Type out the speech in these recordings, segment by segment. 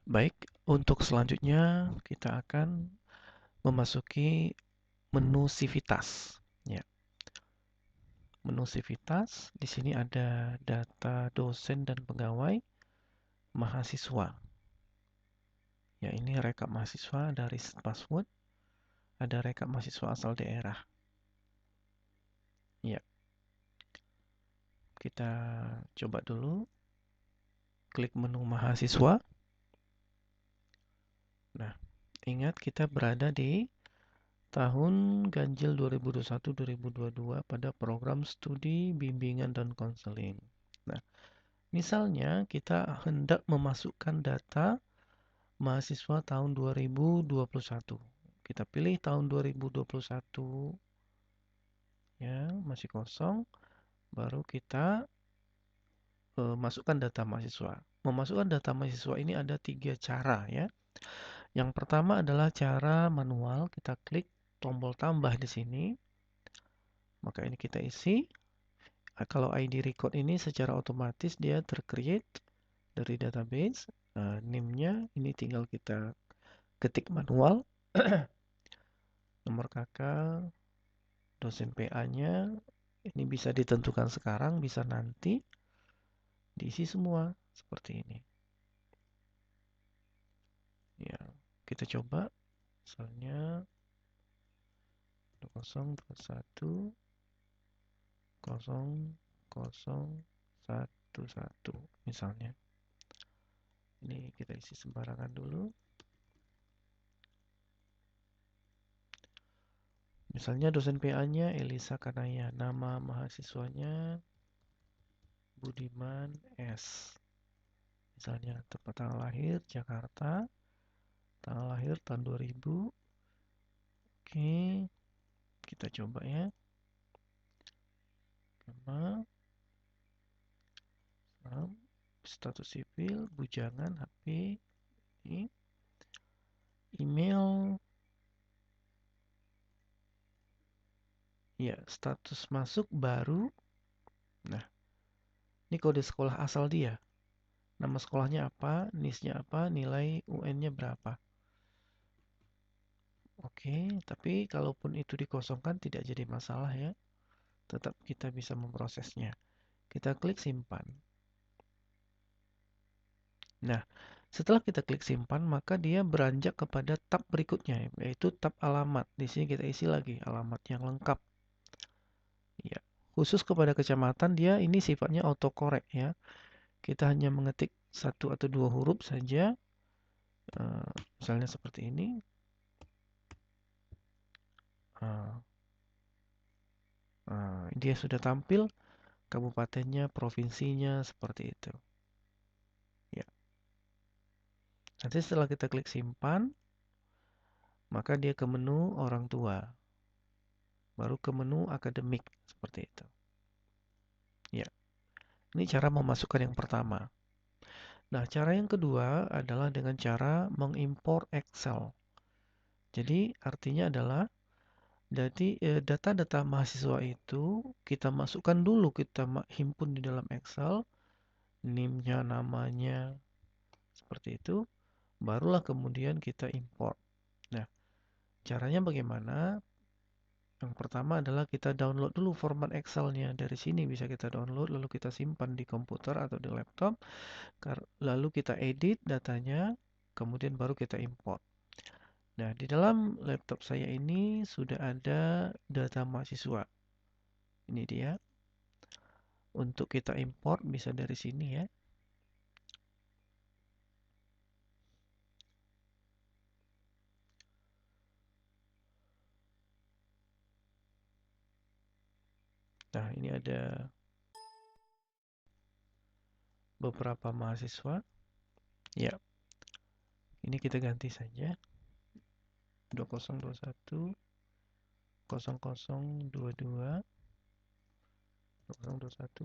Baik, untuk selanjutnya kita akan memasuki menu Civitas. Ya, menu Civitas di sini ada data dosen dan pegawai mahasiswa. Ya, ini rekap mahasiswa dari password, ada rekap mahasiswa asal daerah. Ya, kita coba dulu klik menu mahasiswa. Nah, ingat kita berada di tahun ganjil 2021-2022 pada program studi bimbingan dan konseling. Nah, misalnya kita hendak memasukkan data mahasiswa tahun 2021. Kita pilih tahun 2021 ya, masih kosong, baru kita masukkan data mahasiswa. Memasukkan data mahasiswa ini ada 3 cara ya. Yang pertama adalah cara manual, kita klik tombol tambah di sini. Maka ini kita isi. Kalau ID record ini secara otomatis dia tercreate dari database. NIM-nya ini tinggal kita ketik manual. Nomor kakak, dosen PA-nya ini bisa ditentukan sekarang, bisa nanti. Diisi semua seperti ini. Ya, kita coba. Misalnya 2021 0011 misalnya. Ini kita isi sembarangan dulu. Misalnya dosen PA-nya Elisa Kanaya, nama mahasiswanya Budiman S. Misalnya tempat tanggal lahir Jakarta, tanggal lahir tahun 2000. Oke, kita coba ya. Nama, status sipil, bujangan, HP, ini, email. Ya, status masuk baru. Nah, ini kode sekolah asal dia. Nama sekolahnya apa, NIS-nya apa, nilai UN-nya berapa. Oke, tapi kalaupun itu dikosongkan tidak jadi masalah ya. Tetap kita bisa memprosesnya. Kita klik simpan. Nah, setelah kita klik simpan, maka dia beranjak kepada tab berikutnya, yaitu tab alamat. Di sini kita isi lagi alamat yang lengkap. Ya, khusus kepada kecamatan dia ini sifatnya autocorrect ya. Kita hanya mengetik 1 atau 2 huruf saja. Misalnya seperti ini. Dia sudah tampil kabupatennya, provinsinya seperti itu. Ya. Nanti setelah kita klik simpan, maka dia ke menu orang tua. Baru ke menu akademik seperti itu. Ya. Ini cara memasukkan yang pertama. Nah, cara yang kedua adalah dengan cara mengimpor Excel. Jadi, artinya adalah data-data mahasiswa itu kita masukkan dulu, kita himpun di dalam Excel, NIM-nya, namanya, seperti itu, barulah kemudian kita import. Nah, caranya bagaimana? Yang pertama adalah kita download dulu format Excel-nya. Dari sini bisa kita download, lalu kita simpan di komputer atau di laptop, lalu kita edit datanya, kemudian baru kita import. Nah, di dalam laptop saya ini sudah ada data mahasiswa. Ini dia. Untuk kita import bisa dari sini ya. Nah, ini ada beberapa mahasiswa. Ya, ini kita ganti saja. 2021 0022 2021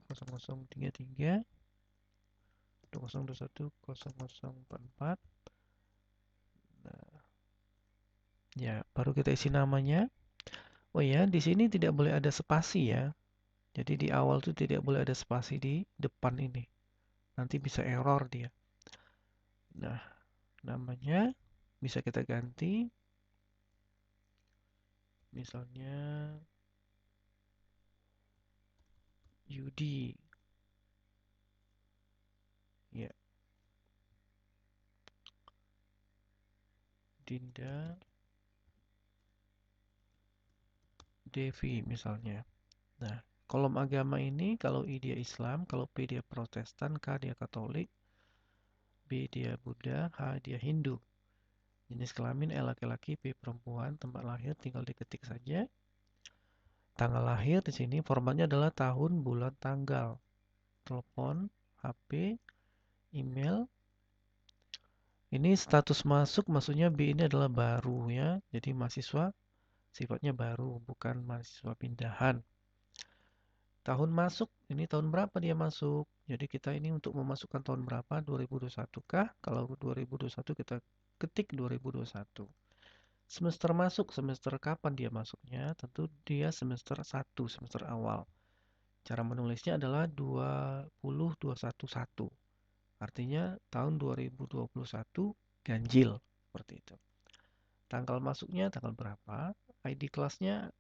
0033 2021 0044. Nah, ya, baru kita isi namanya. Oh ya, di sini tidak boleh ada spasi ya. Jadi di awal tuh tidak boleh ada spasi di depan ini. Nanti bisa error dia. Nah, namanya bisa kita ganti, misalnya Yudi, ya, Dinda Devi misalnya. Nah, kolom agama ini kalau I dia Islam, kalau P dia Protestan, K dia Katolik, B dia Buddha, H dia Hindu. Jenis kelamin L laki-laki, P perempuan, tempat lahir tinggal diketik saja. Tanggal lahir di sini formatnya adalah tahun, bulan, tanggal. Telepon, HP, email. Ini status masuk, maksudnya B ini adalah baru ya. Jadi mahasiswa sifatnya baru, bukan mahasiswa pindahan. Tahun masuk, ini tahun berapa dia masuk? Jadi kita ini untuk memasukkan tahun berapa? 2021 kah? Kalau 2021 kita ketik 2021. Semester masuk, semester kapan dia masuknya? Tentu dia semester 1, semester awal. Cara menulisnya adalah 20211. Artinya tahun 2021 ganjil, seperti itu. Tanggal masuknya tanggal berapa? ID kelasnya,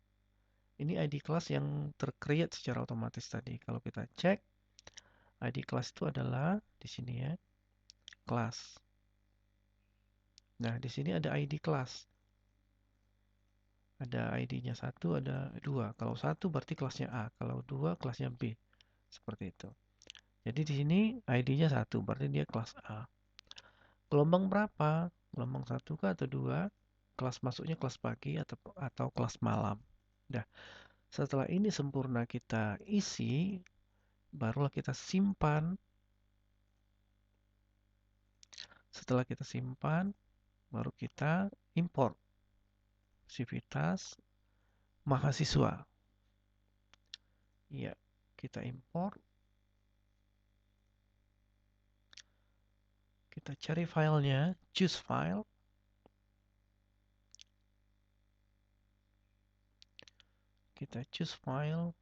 ini ID kelas yang tercreate secara otomatis tadi. Kalau kita cek, ID kelas itu adalah di sini ya, kelas. Nah, di sini ada ID kelas. Ada ID-nya 1, ada 2. Kalau 1 berarti kelasnya A, kalau 2 kelasnya B. Seperti itu. Jadi di sini ID-nya 1, berarti dia kelas A. Gelombang berapa? Gelombang 1 kah atau 2? Kelas masuknya kelas pagi atau kelas malam. Nah, setelah ini sempurna kita isi, barulah kita simpan. Setelah kita simpan, baru kita import Civitas mahasiswa. Ya, kita import. Kita cari filenya, choose file. Kita choose file.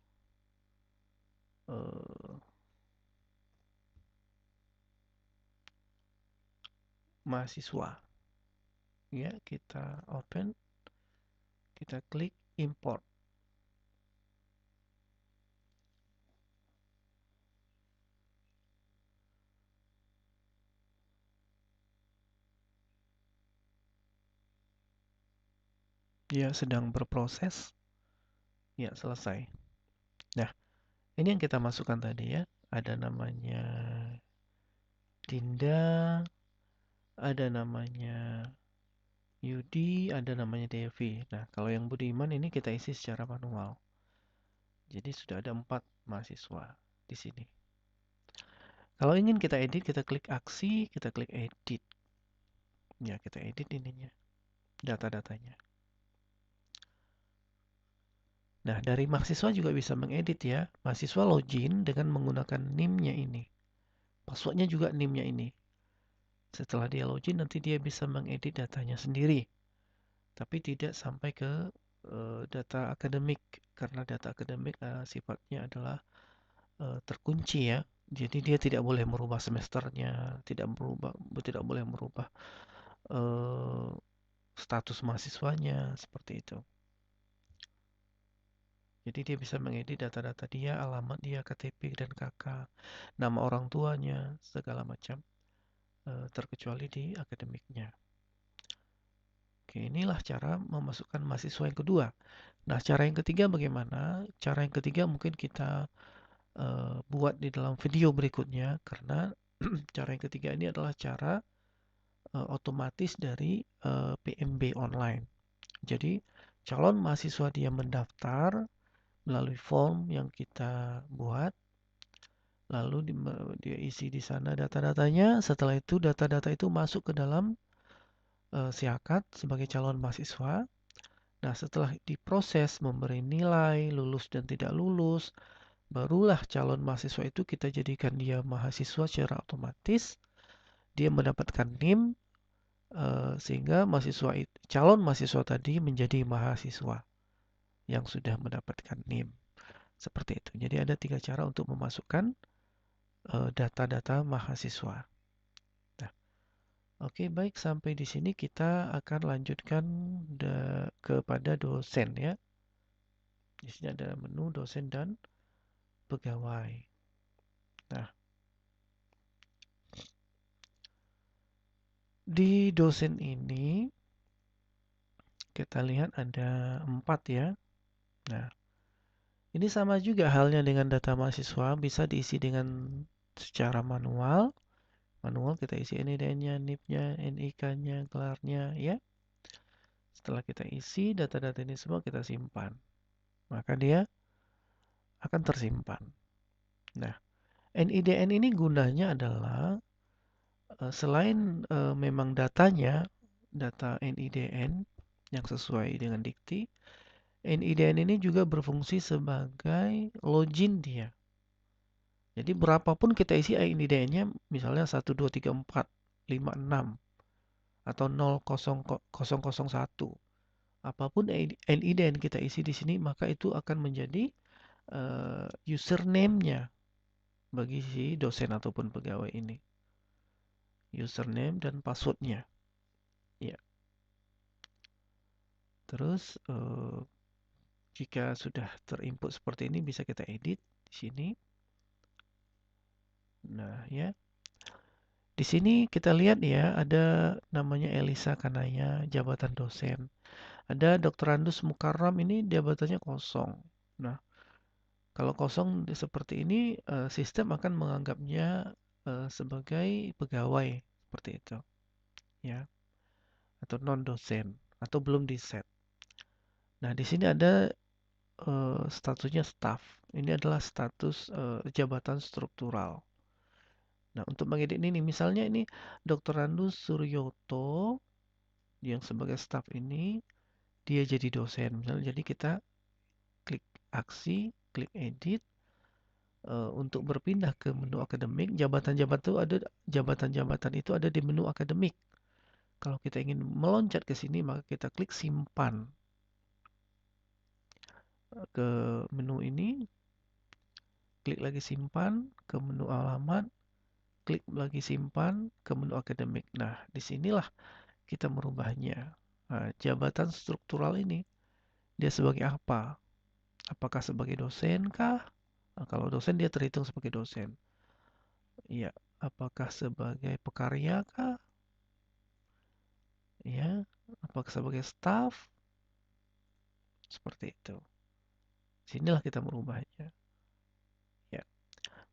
Mahasiswa. Ya, kita open. Kita klik import. Dia sedang berproses. Ya, selesai. Nah, ini yang kita masukkan tadi ya. Ada namanya Dinda, ada namanya Yudi, ada namanya Devi. Nah, kalau yang Budiman ini kita isi secara manual. Jadi sudah ada 4 mahasiswa di sini. Kalau ingin kita edit, kita klik aksi, kita klik edit. Ya, kita edit ininya, data-datanya. Nah, dari mahasiswa juga bisa mengedit ya. Mahasiswa login dengan menggunakan NIM-nya ini. Passwordnya juga NIM-nya ini. Setelah dia login, nanti dia bisa mengedit datanya sendiri. Tapi tidak sampai ke data akademik. Karena data akademik sifatnya adalah terkunci ya. Jadi dia tidak boleh merubah semesternya, tidak boleh merubah eh, status mahasiswanya, seperti itu. Jadi dia bisa mengedit data-data dia, alamat dia, KTP dan KK, nama orang tuanya, segala macam, terkecuali di akademiknya. Oke, inilah cara memasukkan mahasiswa yang kedua. Nah, cara yang ketiga bagaimana? Cara yang ketiga mungkin kita buat di dalam video berikutnya, karena cara yang ketiga ini adalah cara otomatis dari PMB online. Jadi, calon mahasiswa dia mendaftar melalui form yang kita buat, lalu dia isi di sana data-datanya. Setelah itu data-data itu masuk ke dalam Siakat sebagai calon mahasiswa. Nah, setelah diproses memberi nilai lulus dan tidak lulus, barulah calon mahasiswa itu kita jadikan dia mahasiswa secara otomatis. Dia mendapatkan NIM sehingga calon mahasiswa tadi menjadi mahasiswa yang sudah mendapatkan NIM. Seperti itu. Jadi ada 3 cara untuk memasukkan data-data mahasiswa. Nah, Oke, baik, sampai di sini kita akan lanjutkan kepada dosen ya. Di sini ada menu dosen dan pegawai. Nah, di dosen ini kita lihat ada 4 ya. Nah, ini sama juga halnya dengan data mahasiswa, bisa diisi dengan secara manual. Manual kita isi NIDN-nya, NIP-nya, NIK-nya, gelarnya ya. Setelah kita isi data-data ini semua kita simpan, maka dia akan tersimpan. Nah, NIDN ini gunanya adalah selain memang datanya, data NIDN yang sesuai dengan dikti, NIDN ini juga berfungsi sebagai login dia. Jadi berapapun kita isi NIDN-nya, misalnya 1, 2, 3, 4, 5, 6, atau 00001. Apapun NIDN kita isi di sini, maka itu akan menjadi username-nya bagi si dosen ataupun pegawai ini. Username dan password-nya. Ya. Terus jika sudah terinput seperti ini bisa kita edit di sini. Nah, ya. Di sini kita lihat ya, ada namanya Elisa Kanaya, jabatan dosen. Ada Dr. Andus Mukarram, ini jabatannya kosong. Nah, kalau kosong seperti ini, sistem akan menganggapnya sebagai pegawai seperti itu, ya, atau non dosen, atau belum di set. Nah, di sini ada statusnya staff. Ini adalah status jabatan struktural. Nah, untuk mengedit ini, misalnya ini Dr. Andus Suryoto yang sebagai staff ini, dia jadi dosen. Misalnya, jadi kita klik aksi, klik edit. Untuk berpindah ke menu akademik, jabatan-jabatan itu ada di menu akademik. Kalau kita ingin meloncat ke sini, maka kita klik simpan ke menu ini, klik lagi simpan ke menu alamat, klik lagi simpan ke menu akademik. Nah, disinilah kita merubahnya. Nah, jabatan struktural ini dia sebagai apa? Apakah sebagai dosen kah? Nah, kalau dosen dia terhitung sebagai dosen. Iya, apakah sebagai pekarya kah? Ya, apakah sebagai staff? Seperti itu. Sinilah kita merubahnya. Ya,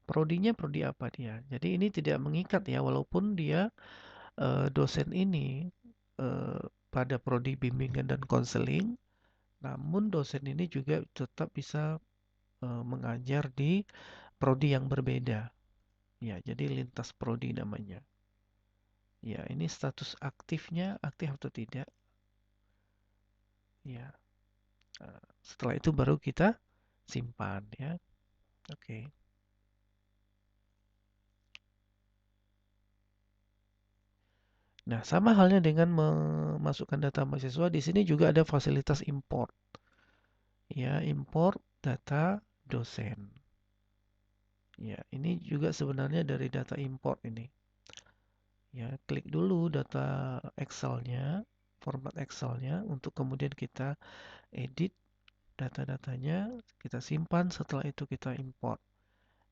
prodinya prodi apa dia? Jadi ini tidak mengikat ya, walaupun dia dosen ini pada prodi bimbingan dan konseling, namun dosen ini juga tetap bisa mengajar di prodi yang berbeda. Ya, jadi lintas prodi namanya. Ya, ini status aktifnya aktif atau tidak? Ya, setelah itu baru kita simpan ya. Oke. Nah, sama halnya dengan memasukkan data mahasiswa, di sini juga ada fasilitas import. Ya, import data dosen. Ya, ini juga sebenarnya dari data import ini. Ya, klik dulu data Excel-nya, format Excel-nya untuk kemudian kita edit data-datanya, kita simpan, setelah itu kita import.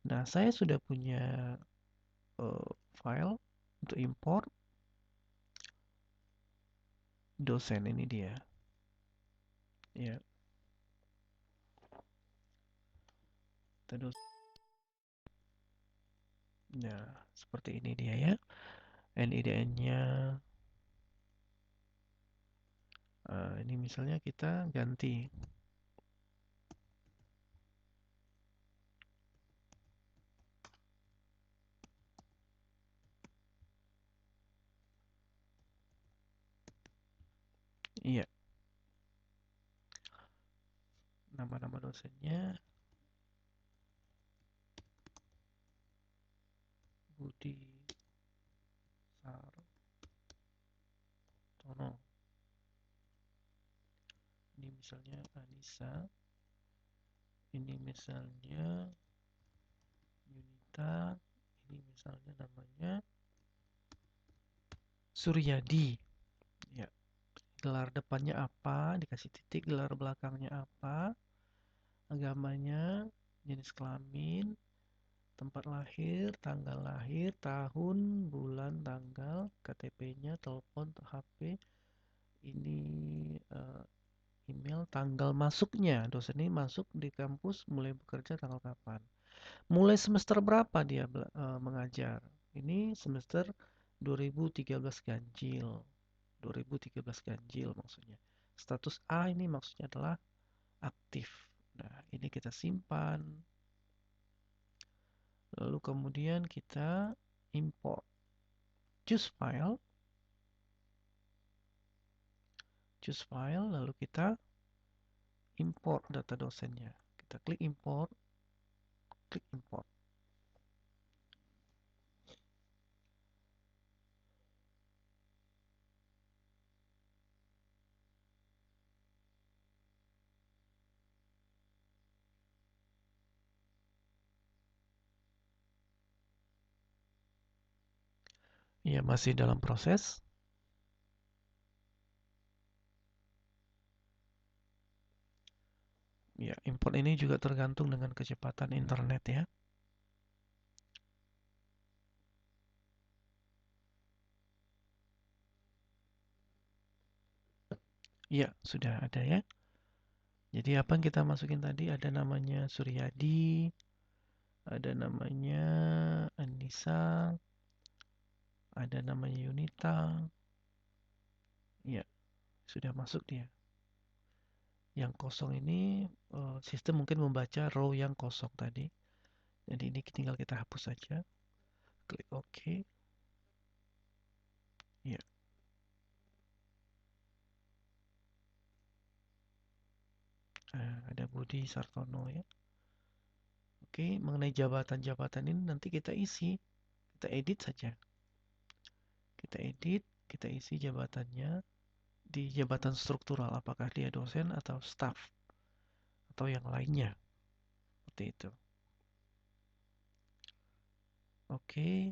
Nah, saya sudah punya file untuk import dosen, ini dia. Ya, terus. Nah, seperti ini dia ya. NIDN-nya ini misalnya kita ganti. Iya, nama-nama dosennya Budi Sartono. Ini misalnya Anissa. Ini misalnya Yunita. Ini misalnya namanya Suryadi. Ya, gelar depannya apa, dikasih titik, gelar belakangnya apa, agamanya, jenis kelamin, tempat lahir, tanggal lahir, tahun, bulan, tanggal, KTP-nya, telepon, HP, ini email, tanggal masuknya. Dosen ini masuk di kampus mulai bekerja tanggal kapan. Mulai semester berapa dia mengajar? Ini semester 2013 ganjil. 2013 ganjil maksudnya. Status A ini maksudnya adalah aktif. Nah, ini kita simpan. Lalu kemudian kita import. Choose file. Choose file, lalu kita import data dosennya. Kita klik import. Klik import. Ya, masih dalam proses. Ya, import ini juga tergantung dengan kecepatan internet ya. Ya, sudah ada ya. Jadi apa yang kita masukin tadi? Ada namanya Suryadi, ada namanya Anissa, ada namanya Yunita. Ya, sudah masuk dia. Yang kosong ini sistem mungkin membaca row yang kosong tadi. Jadi ini tinggal kita hapus saja. Klik OK. Ya. Ada Budi Sartono ya. Oke, mengenai jabatan-jabatan ini nanti kita isi. Kita edit saja. Kita isi jabatannya di jabatan struktural. Apakah dia dosen atau staff atau yang lainnya. Seperti itu. Oke.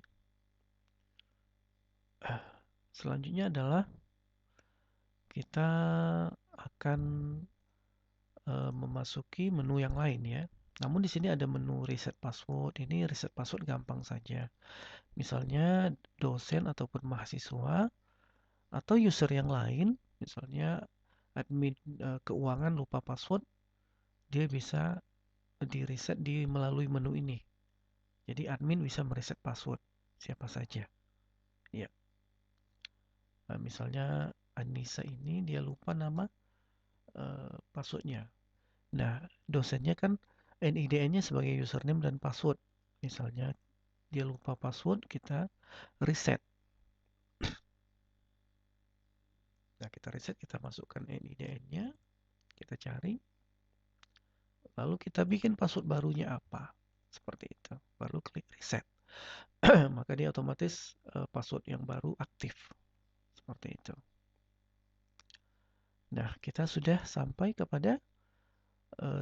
Selanjutnya adalah kita akan memasuki menu yang lain ya. Namun di sini ada menu reset password. Ini reset password gampang saja. Misalnya dosen ataupun mahasiswa atau user yang lain, misalnya admin keuangan lupa password, dia bisa di reset melalui menu ini. Jadi admin bisa mereset password siapa saja. Ya. Nah, misalnya Anissa ini dia lupa nama passwordnya. Nah, dosennya kan NIDN-nya sebagai username dan password. Misalnya dia lupa password, kita reset. Nah, kita reset, kita masukkan NIDN-nya, kita cari, lalu kita bikin password barunya apa. Seperti itu. Baru klik reset. Maka dia otomatis password yang baru aktif. Seperti itu. Nah, kita sudah sampai kepada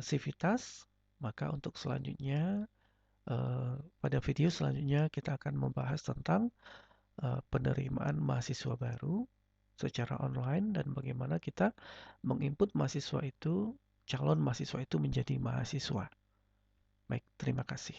Civitas. Maka untuk selanjutnya, pada video selanjutnya kita akan membahas tentang penerimaan mahasiswa baru secara online dan bagaimana kita menginput mahasiswa itu, calon mahasiswa itu menjadi mahasiswa. Baik, terima kasih.